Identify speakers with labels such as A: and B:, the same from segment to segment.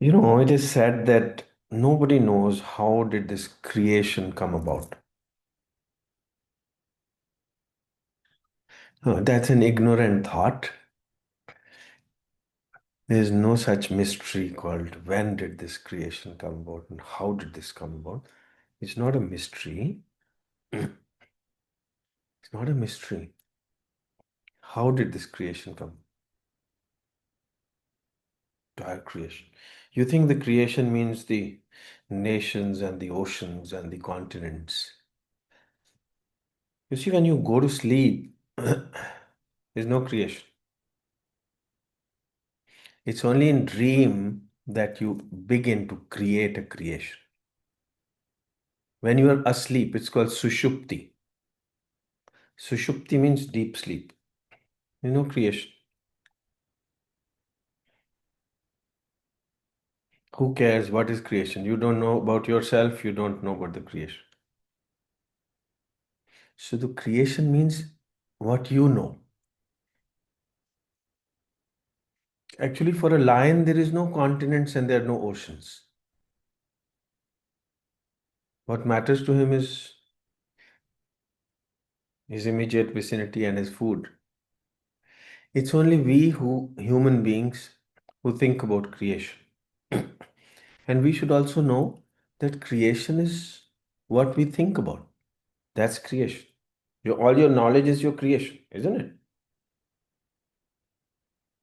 A: It is said that nobody knows how did this creation come about. That's an ignorant thought. There is no such mystery called when did this creation come about and how did this come about. It's not a mystery. It's not a mystery. How did this creation come? Entire creation. You think the creation means the nations and the oceans and the continents. You see, when you go to sleep, there's no creation. It's only in dream that you begin to create a creation. When you are asleep, it's called sushupti. Sushupti means deep sleep. There's no creation. Who cares what is creation? You don't know about yourself, you don't know about the creation. So the creation means what you know. Actually, for a lion, there is no continents and there are no oceans. What matters to him is his immediate vicinity and his food. It's only we who, human beings, who think about creation. And we should also know that creation is what we think about. That's creation. All your knowledge is your creation, isn't it?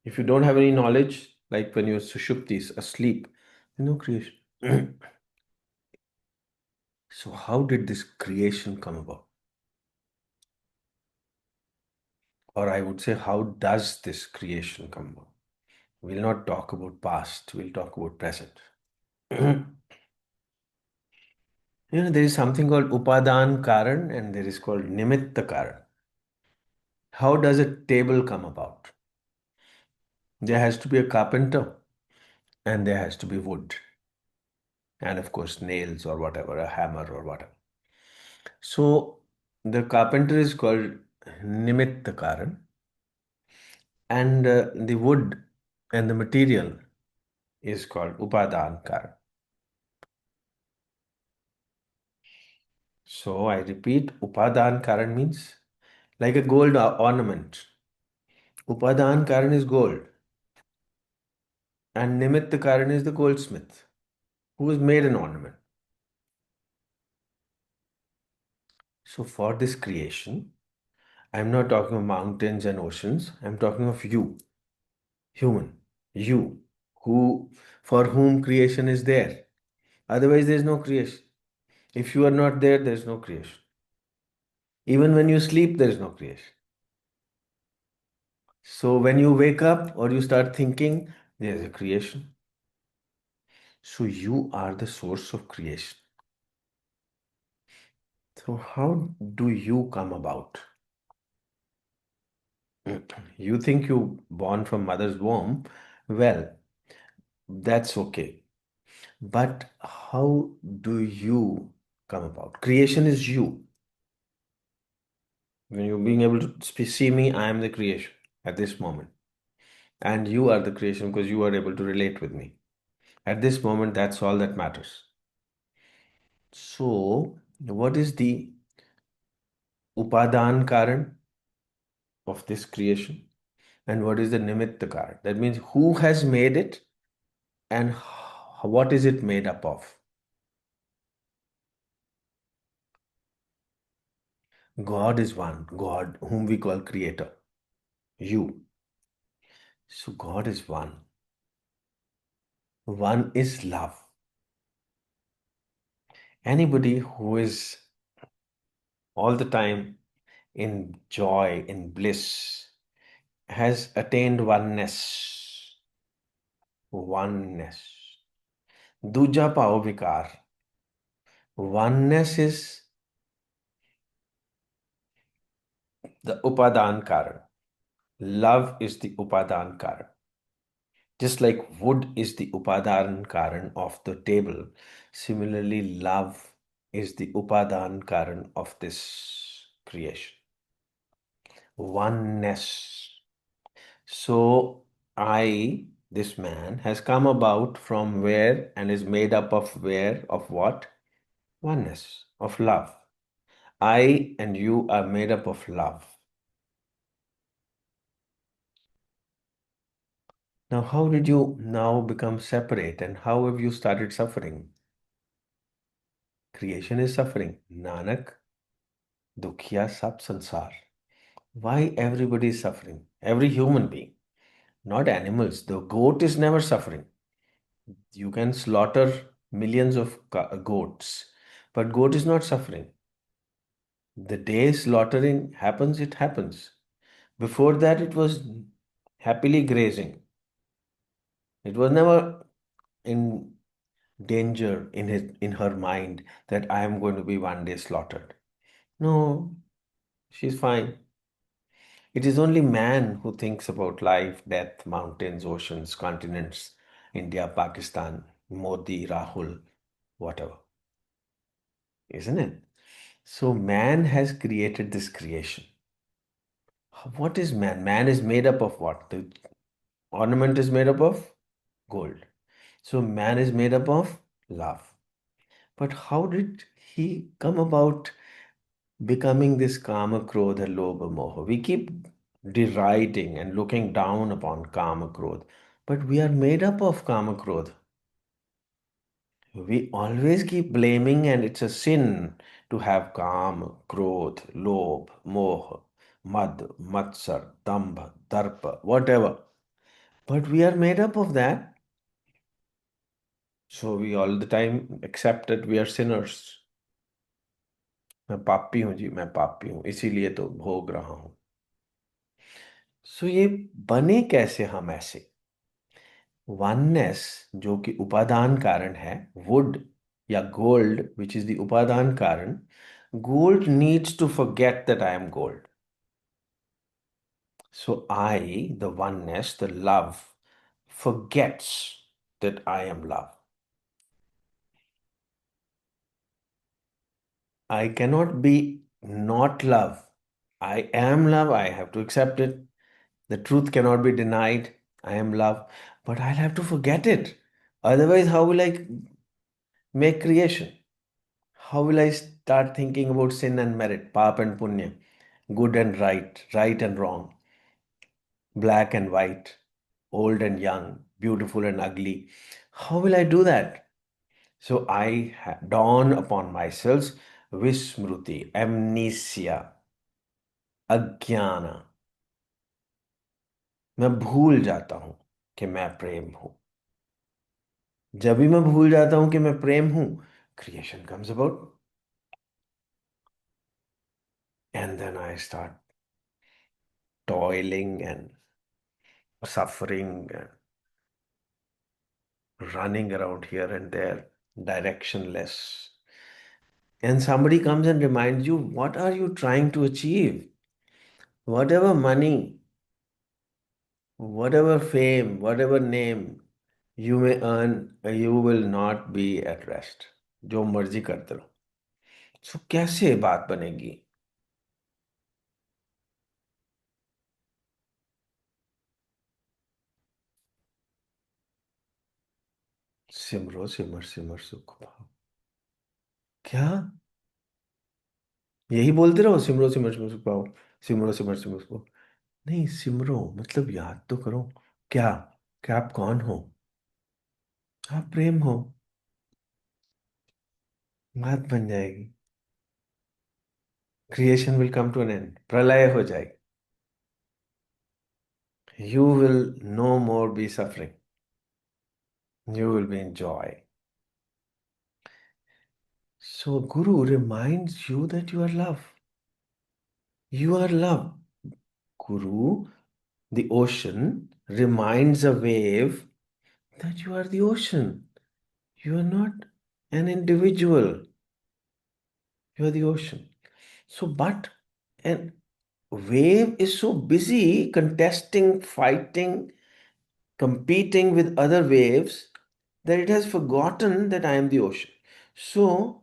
A: If you don't have any knowledge, like when you're sushuptis, asleep, there's no creation. So how did this creation come about? Or I would say, how does this creation come about? We'll not talk about past, we'll talk about present. There is something called Upadan Karan and there is called Nimitta Karan. How does a table come about? There has to be a carpenter and there has to be wood. And of course, nails or whatever, a hammer or whatever. So the carpenter is called Nimitta Karan and the wood and the material is called Upadan Karan. So I repeat, Upadan Karan means like a gold ornament. Upadan Karan is gold, and Nimitta Karan is the goldsmith who has made an ornament. So for this creation, I'm not talking of mountains and oceans, I'm talking of you, human, you, who for whom creation is there. Otherwise, there's no creation. If you are not there, there's no creation. Even when you sleep, there is no creation. So when you wake up or you start thinking, there's a creation. So you are the source of creation. So how do you come about? You think you born from mother's womb? Well, that's okay. But how do you come about? Creation is you. When you're being able to see me, I am the creation at this moment. And you are the creation because you are able to relate with me. At this moment, that's all that matters. So, what is the Upadan Karan of this creation? And what is the Nimitta Karan? That means who has made it and what is it made up of? God is one, God, whom we call Creator, you. So God is one. One is love. Anybody who is all the time in joy, in bliss, has attained oneness. Oneness. Duja pao vikar. Oneness is the upadan karan. Love is the upadan karan. Just like wood is the upadan karan of the table, similarly, love is the upadan karan of this creation. Oneness. So I This man has come about from where and is made up of where, of what? Oneness, of love. I and you are made up of love. Now, how did you now become separate and how have you started suffering? Creation is suffering. Nanak, Dukhya Sab Sansar. Why everybody is suffering? Every human being, not animals. The goat is never suffering. You can slaughter millions of goats, but goat is not suffering. The day slaughtering happens, it happens. Before that, it was happily grazing. It was never in danger in her mind that I am going to be one day slaughtered. No, she's fine. It is only man who thinks about life, death, mountains, oceans, continents, India, Pakistan, Modi, Rahul, whatever, isn't it? So man has created this creation. What is man? Man is made up of what? The ornament is made up of gold. So man is made up of love. But how did he come about becoming this Kama, Krodha, Lobha, Moha? We keep deriding and looking down upon Kama, Krodha, but we are made up of Kama, Krodha. We always keep blaming, and it's a sin to have Kama, Krodha, Lobh, Moha, Mad, Matsar, Dambha, Darpa, whatever. But we are made up of that. So we all the time accept that we are sinners. मैं पापी हूं जी, मैं पापी हूं, इसीलिए तो भोग रहा हूं. सो ये बने कैसे हम ऐसे? वननेस जो कि उपादान कारण है, वुड या गोल्ड विच इज द उपादान कारण, gold needs to forget that I am gold. So I, the oneness, the love, forgets that I am love. I cannot be not love. I am love. I have to accept it. The truth cannot be denied. I am love. But I'll have to forget it. Otherwise, how will I make creation? How will I start thinking about sin and merit, pap and punya, good and right, right and wrong, black and white, old and young, beautiful and ugly? How will I do that? So I dawn upon myself vismruti, amnesia, अज्ञाना. मैं भूल जाता हूं कि मैं प्रेम हूं. जब भी मैं भूल जाता हूं कि मैं प्रेम हूं, creation comes about, and then I start toiling and suffering and running around here and there, directionless. And somebody comes and reminds you, what are you trying to achieve? Whatever money, whatever fame, whatever name you may earn, you will not be at rest. जो मर्जी करते रहो. सो कैसे बात बनेगी? सिमरो सिमर सिमर सुख पाओ. क्या? यही बोलते रहो, सिमरो सिमर सिमर सुख पाओ, सिमरो सिमर सिमर सुख पाओ. नहीं, सिमरो मतलब याद तो करो. क्या? क्या आप कौन हो? आप प्रेम हो. बात बन जाएगी. Creation will come to an end. प्रलय हो जाएगी. You will no more be suffering. You will be in joy. So Guru reminds you that you are love. You are love. Guru, the ocean, reminds a wave that you are the ocean. You are not an individual. You are the ocean. So, but an wave is so busy contesting, fighting, competing with other waves that it has forgotten that I am the ocean. So,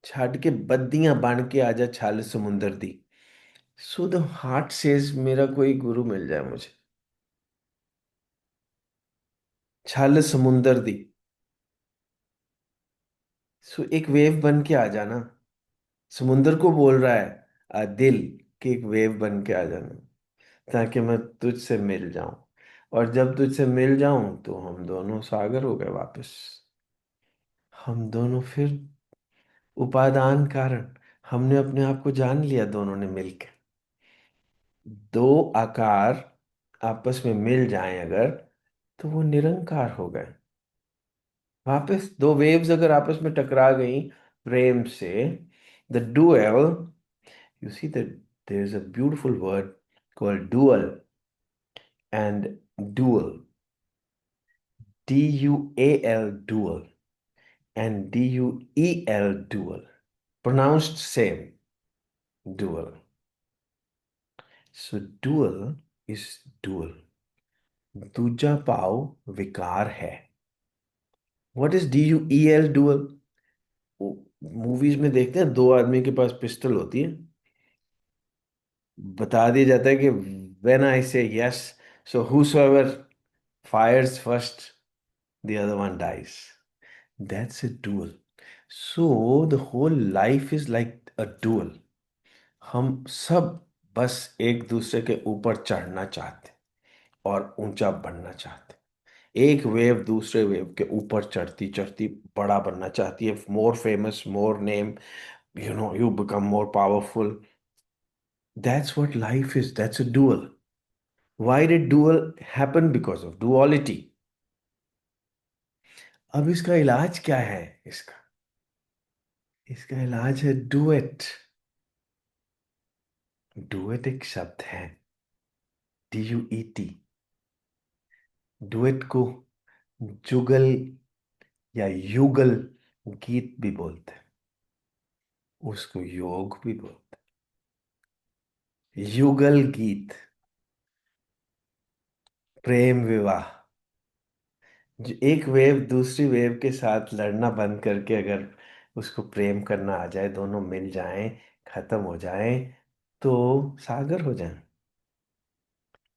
A: ਛੱਡ ਕੇ ਬੱਦੀਆਂ ਬਣ ਕੇ ਆਜਾ ਛਲ ਸਮੁੰਦਰ ਦੀ. So the heart says मेरा कोई गुरु मिल जाए मुझे। छल समुंदर दी। सो एक वेव बन के आ जाना। समुंदर को बोल रहा है दिल कि एक वेव बन के आ जाना, ताकि मैं तुझसे मिल जाऊं। और जब तुझसे मिल जाऊं तो हम दोनों सागर हो गए वापस। हम दोनों फिर उपादान कारण, हमने अपने आप को जान लिया दोनों ने मिलकर। दो आकार आपस में मिल जाएं अगर, तो वो निरंकार हो गए वापस। दो वेव्स अगर आपस में टकरा गई प्रेम से, the duel, you see that there is a beautiful word called dual and dual, DUAL dual and DUEL dual, pronounced same, dual. So dual is dual, दूजा पाव विकार है। What is DUEL dual? Movies में देखते हैं दो आदमी के पास pistol होती है, बता दिया जाता है कि when I say yes, so whosoever fires first, the other one dies. That's a duel. So the whole life is like a duel. हम सब बस एक दूसरे के ऊपर चढ़ना चाहते और ऊंचा बनना चाहते। एक वेव दूसरे वेव के ऊपर चढ़ती चढ़ती बड़ा बनना चाहती है, more famous, more name, you become more powerful. That's what life is. That's a duel. Why did duel happen? Because of duality. अब इसका इलाज क्या है? इसका इसका इलाज है डुएट। डुएट एक शब्द है, DUET। डुएट को जुगल या युगल गीत भी बोलते हैं, उसको योग भी बोलते हैं। युगल गीत, प्रेम विवाह। जो एक वेव दूसरी वेव के साथ लड़ना बंद करके अगर उसको प्रेम करना आ जाए, दोनों मिल जाएं, खत्म हो जाएं, तो सागर हो जाएं।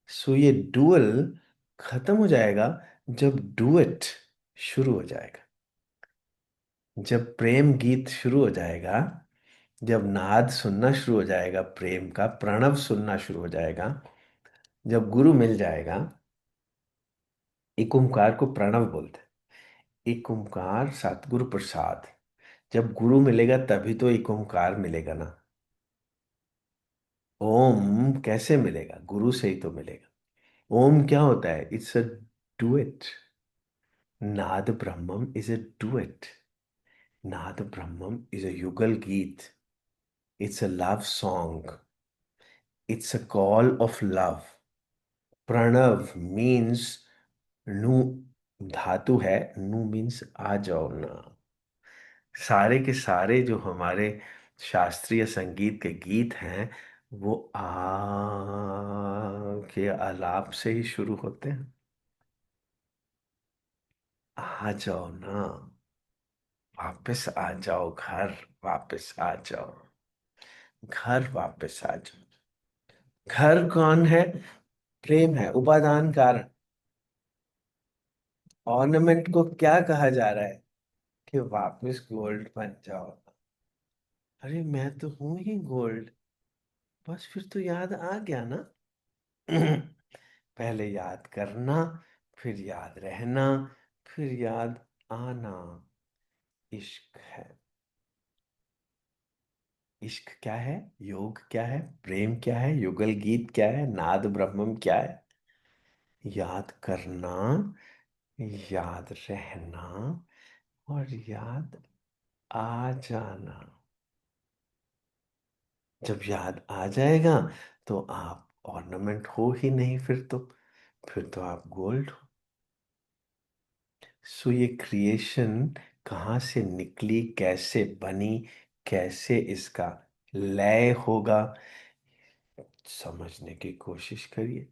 A: सो ये डुअल खत्म हो जाएगा जब डुएट शुरू हो जाएगा, जब प्रेम गीत शुरू हो जाएगा, जब नाद सुनना शुरू हो जाएगा, प्रेम का प्रणव सुनना शुरू हो जाएगा, जब गुरु मिल जाएगा। एक ओंकार को प्रणव बोलते हैं। एक ओंकार सतगुरु प्रसाद। जब गुरु मिलेगा तभी तो एक ओंकार मिलेगा ना। ओम कैसे मिलेगा? गुरु से ही तो मिलेगा। ओम क्या होता है? It's a duet. नाद ब्रह्मम इज अ डुएट। नाद ब्रह्मम इज अ युगल गीत। It's a love song. It's a call of love. प्रणव मीन्स नु, धातु है, नु मीन्स आ जाओ ना। सारे के सारे जो हमारे शास्त्रीय संगीत के गीत हैं, वो आ के आलाप से ही शुरू होते हैं। आ जाओ ना, वापस आ जाओ घर, वापस आ जाओ घर, वापस आ जाओ। घर कौन है? प्रेम है, उपादान कारण। ऑर्नामेंट को क्या कहा जा रहा है? कि वापस गोल्ड बन जाओ। अरे मैं तो हूं ही गोल्ड। बस फिर तो याद आ गया ना। पहले याद करना, फिर याद रहना, फिर याद आना। इश्क है। इश्क क्या है? योग क्या है? प्रेम क्या है? युगल गीत क्या है? नाद ब्रह्मम क्या है? याद करना, याद रहना और याद आ जाना। जब याद आ जाएगा तो आप ऑर्नामेंट हो ही नहीं, फिर तो आप गोल्ड हो। सो ये क्रिएशन कहाँ से निकली, कैसे बनी, कैसे इसका लय होगा, समझने की कोशिश करिए।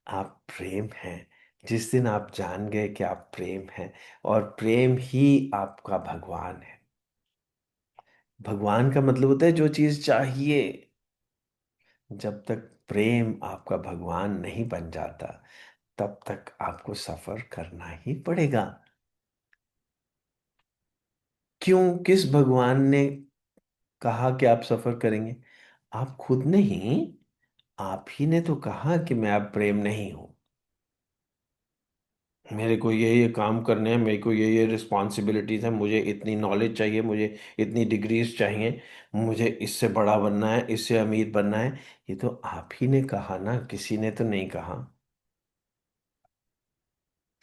A: आप प्रेम हैं। जिस दिन आप जान गए कि आप प्रेम हैं और प्रेम ही आपका भगवान है। भगवान का मतलब होता है जो चीज चाहिए। जब तक प्रेम आपका भगवान नहीं बन जाता, तब तक आपको सफर करना ही पड़ेगा। क्यों, किस भगवान ने कहा कि आप सफर करेंगे? आप खुद नहीं, आप ही ने तो कहा कि मैं अब प्रेम नहीं हूं। मेरे को ये काम करने हैं, मेरे को ये रिस्पॉन्सिबिलिटीज है, मुझे इतनी नॉलेज चाहिए, मुझे इतनी डिग्रीज चाहिए, मुझे इससे बड़ा बनना है, इससे अमीर बनना है। ये तो आप ही ने कहा ना, किसी ने तो नहीं कहा।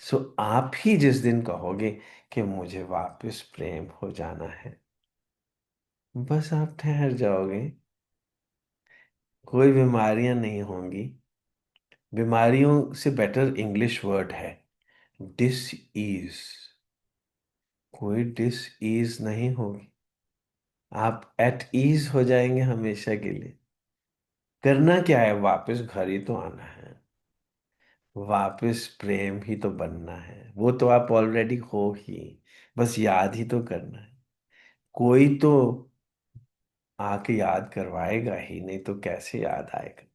A: सो आप ही जिस दिन कहोगे कि मुझे वापस प्रेम हो जाना है, बस आप ठहर जाओगे। कोई बीमारियां नहीं होंगी। बीमारियों से बेटर इंग्लिश वर्ड है डिस ईज। कोई डिस ईज नहीं होगी। आप एट ईज हो जाएंगे हमेशा के लिए। करना क्या है, वापस घर ही तो आना है। वापस प्रेम ही तो बनना है, वो तो आप ऑलरेडी हो ही। बस याद ही तो करना है। कोई तो आके याद करवाएगा ही, नहीं तो कैसे याद आएगा?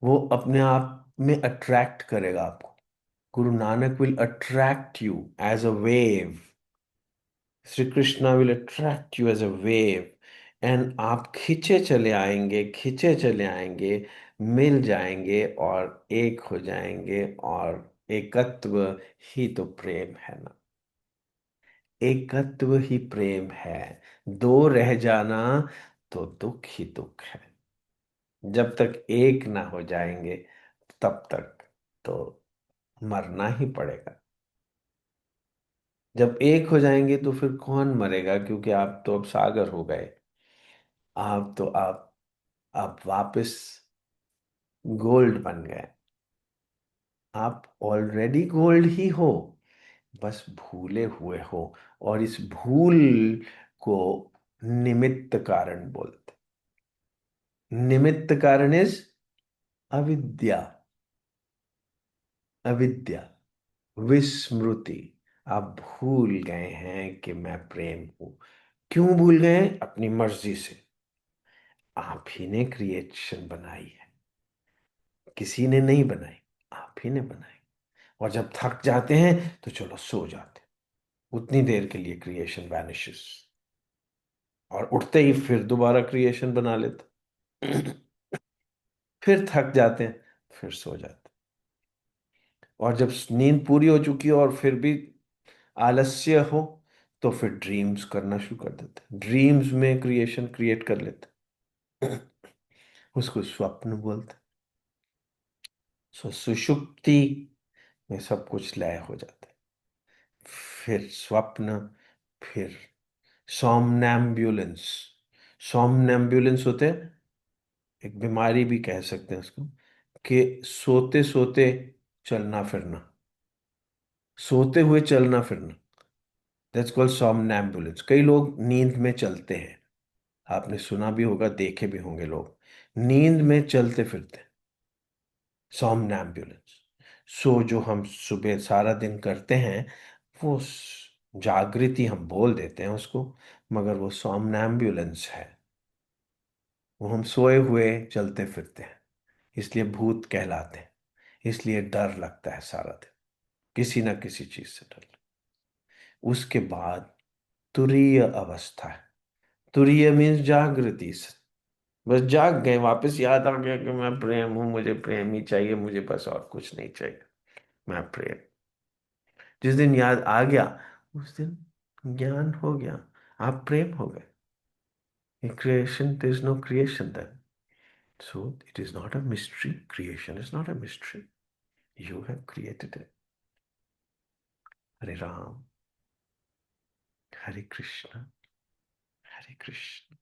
A: वो अपने आप में अट्रैक्ट करेगा आपको। Guru Nanak will attract you as a wave. Shri Krishna will attract you as a wave. And आप खींचे चले आएंगे, खींचे चले आएंगे, मिल जाएंगे और एक हो जाएंगे। और एकत्व ही तो प्रेम है ना। एकत्व ही प्रेम है। दो रह जाना तो दुख ही दुख है। जब तक एक ना हो जाएंगे, तब तक तो मरना ही पड़ेगा। जब एक हो जाएंगे तो फिर कौन मरेगा, क्योंकि आप तो अब सागर हो गए। आप वापस गोल्ड बन गए। आप ऑलरेडी गोल्ड ही हो, बस भूले हुए हो। और इस भूल को निमित्त कारण बोलते। निमित्त कारण इज अविद्या। अविद्या, विस्मृति। आप भूल गए हैं कि मैं प्रेम हूं। क्यों भूल गए? अपनी मर्जी से। आप ही ने क्रिएशन बनाई है, किसी ने नहीं बनाई। आप ही ने बनाई। और जब थक जाते हैं तो चलो सो जाते हैं। उतनी देर के लिए क्रिएशन वैनिशेस। और उठते ही फिर दोबारा क्रिएशन बना लेते। फिर थक जाते हैं, फिर सो जाते हैं। और जब नींद पूरी हो चुकी हो और फिर भी आलस्य हो, तो फिर ड्रीम्स करना शुरू कर देते हैं। ड्रीम्स में क्रिएशन क्रिएट कर लेते हैं। उसको स्वप्न बोलते हैं। सुषुप्ति में सब कुछ लय हो जाता है। फिर स्वप्न, फिर सॉम्नैम्बुलेंस। सॉम्नैम्बुलेंस होते हैं, एक बीमारी भी कह सकते हैं उसको, कि सोते सोते चलना फिरना। सोते हुए चलना फिरना, दैट्स कॉल्ड सॉम्नैम्बुलेंस। कई लोग नींद में चलते हैं। आपने सुना भी होगा, देखे भी होंगे लोग नींद में चलते फिरते। सॉम्नैम्बुलेंस। सो जो हम सुबह सारा दिन करते हैं, वो जागृति हम बोल देते हैं उसको, मगर वो सॉम्नैम्बुलेंस है। वो हम सोए हुए चलते फिरते हैं, इसलिए भूत कहलाते हैं। इसलिए डर लगता है सारा दिन, किसी ना किसी चीज से डर लगता है। उसके बाद तुरीय अवस्था है। तुरीय मीन्स जागृति। बस जाग गए, वापस याद आ गया कि मैं प्रेम हूं, मुझे प्रेम ही चाहिए, मुझे बस और कुछ नहीं चाहिए। मैं प्रेम। जिस दिन याद आ गया, उस दिन ज्ञान हो गया। आप प्रेम हो गए। Creation, there is no creation then. So it is not a mystery. Creation is not a mystery. You have created it. Hare Ram, Hare Krishna, Hare Krishna.